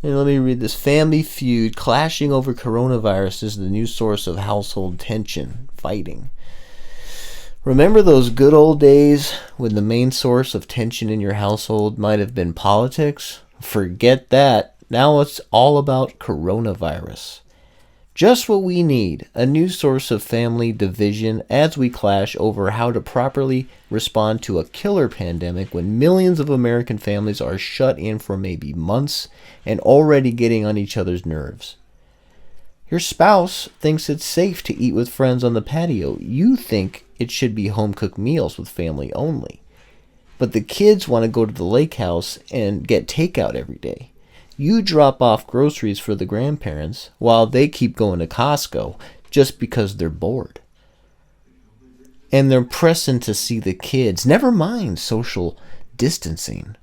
And let me read this. Family feud clashing over coronavirus is the new source of household tension, fighting. Remember those good old days when the main source of tension in your household might have been politics? Forget that. Now it's all about coronavirus. Just what we need, a new source of family division as we clash over how to properly respond to a killer pandemic when millions of American families are shut in for maybe months and already getting on each other's nerves. Your spouse thinks it's safe to eat with friends on the patio. You think it should be home-cooked meals with family only. But the kids want to go to the lake house and get takeout every day. You drop off groceries for the grandparents while they keep going to Costco just because they're bored. And they're pressing to see the kids. Never mind social distancing.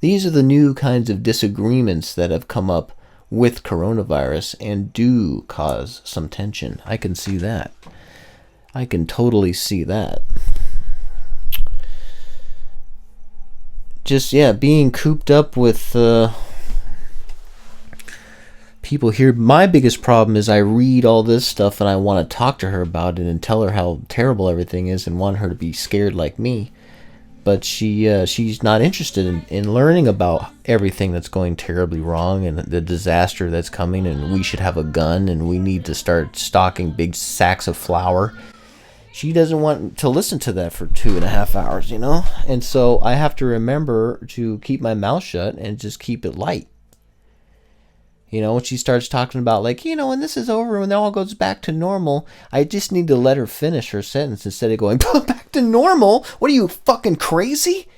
These are the new kinds of disagreements that have come up with coronavirus and do cause some tension. I can see that. I can totally see that. Just, being cooped up with people here. My biggest problem is I read all this stuff and I want to talk to her about it and tell her how terrible everything is and want her to be scared like me. But she's not interested in learning about everything that's going terribly wrong and the disaster that's coming, and we should have a gun and we need to start stocking big sacks of flour. She doesn't want to listen to that for 2.5 hours, And so I have to remember to keep my mouth shut and just keep it light. When she starts talking about when this is over, when it all goes back to normal, I just need to let her finish her sentence instead of going, back to normal? What are you, fucking crazy?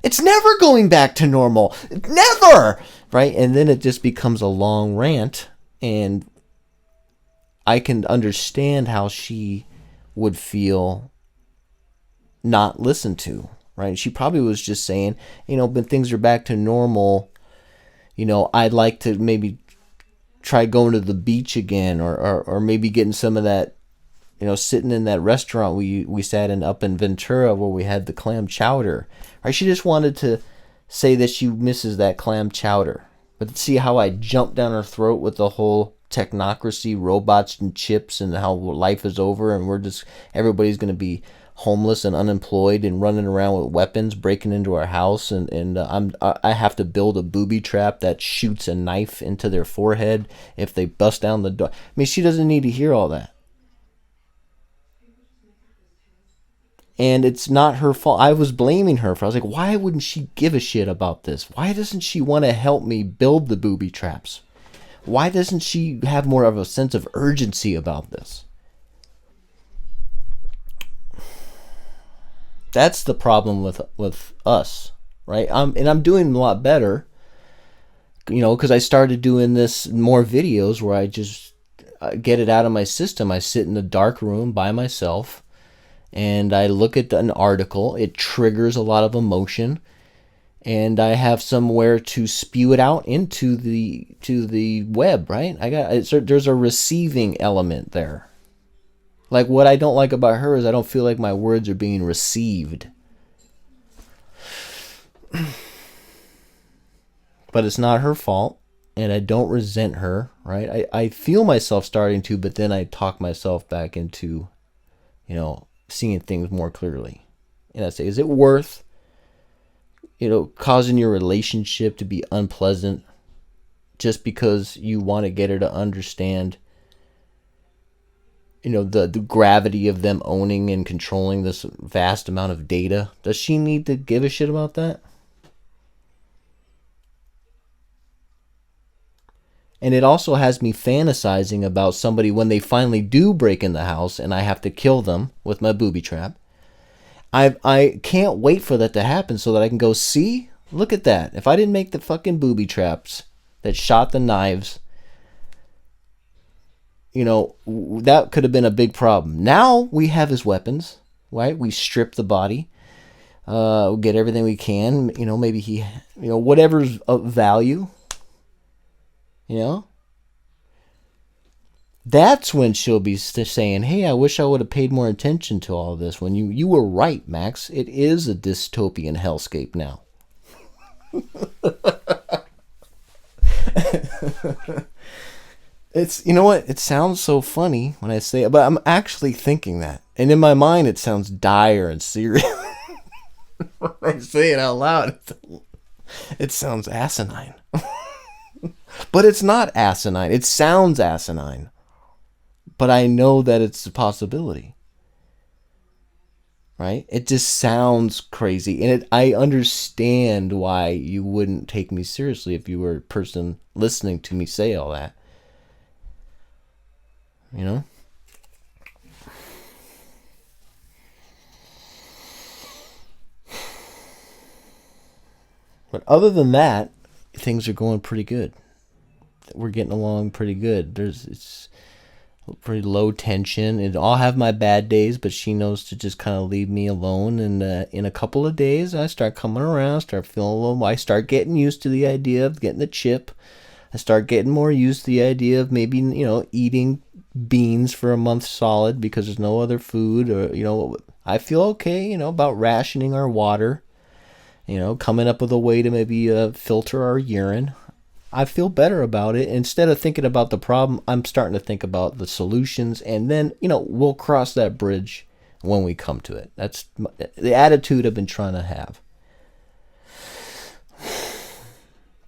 It's never going back to normal. Never! Right? And then it just becomes a long rant, and I can understand how she would feel not listened to, right? She probably was just saying, when things are back to normal, I'd like to maybe try going to the beach again, or maybe getting some of that, sitting in that restaurant we sat in up in Ventura where we had the clam chowder. Right? She just wanted to say that she misses that clam chowder. But see how I jumped down her throat with the whole technocracy, robots and chips, and how life is over and everybody's going to be homeless and unemployed and running around with weapons, breaking into our house, and I have to build a booby trap that shoots a knife into their forehead if they bust down the door. I mean, she doesn't need to hear all that. And it's not her fault. I was blaming her I was like, why wouldn't she give a shit about this? Why doesn't she want to help me build the booby traps? Why doesn't she have more of a sense of urgency about this? That's the problem with us, right? I'm doing a lot better, because I started doing this more videos where I just get it out of my system. I sit in a dark room by myself, and I look at an article. It triggers a lot of emotion, and I have somewhere to spew it out into the web, right? There's a receiving element there. Like, what I don't like about her is I don't feel like my words are being received. But it's not her fault, and I don't resent her, right? I feel myself starting to, but then I talk myself back into, seeing things more clearly. And I say, is it worth, causing your relationship to be unpleasant just because you want to get her to understand the gravity of them owning and controlling this vast amount of data? Does she need to give a shit about that? And it also has me fantasizing about somebody when they finally do break in the house and I have to kill them with my booby trap. I can't wait for that to happen so that I can go, see? Look at that. If I didn't make the fucking booby traps that shot the knives, that could have been a big problem. Now we have his weapons, right? We strip the body, we get everything we can. Maybe he, whatever's of value. That's when she'll be saying, hey, I wish I would have paid more attention to all of this. When you were right, Max. It is a dystopian hellscape now. It's, you know what? It sounds so funny when I say it, but I'm actually thinking that. And in my mind, it sounds dire and serious. When I say it out loud, it sounds asinine. But it's not asinine. It sounds asinine. But I know that it's a possibility. Right? It just sounds crazy. And I understand why you wouldn't take me seriously if you were a person listening to me say all that. You know? But other than that, things are going pretty good. We're getting along pretty good. It's pretty low tension. And I'll have my bad days, but she knows to just kind of leave me alone. And in a couple of days, I start coming around, start feeling a little. I start getting used to the idea of getting the chip. I start getting more used to the idea of maybe, eating beans for a month solid because there's no other food. Or, I feel okay, about rationing our water. Coming up with a way to maybe filter our urine. I feel better about it. Instead of thinking about the problem, I'm starting to think about the solutions, and then, we'll cross that bridge when we come to it. That's the attitude I've been trying to have.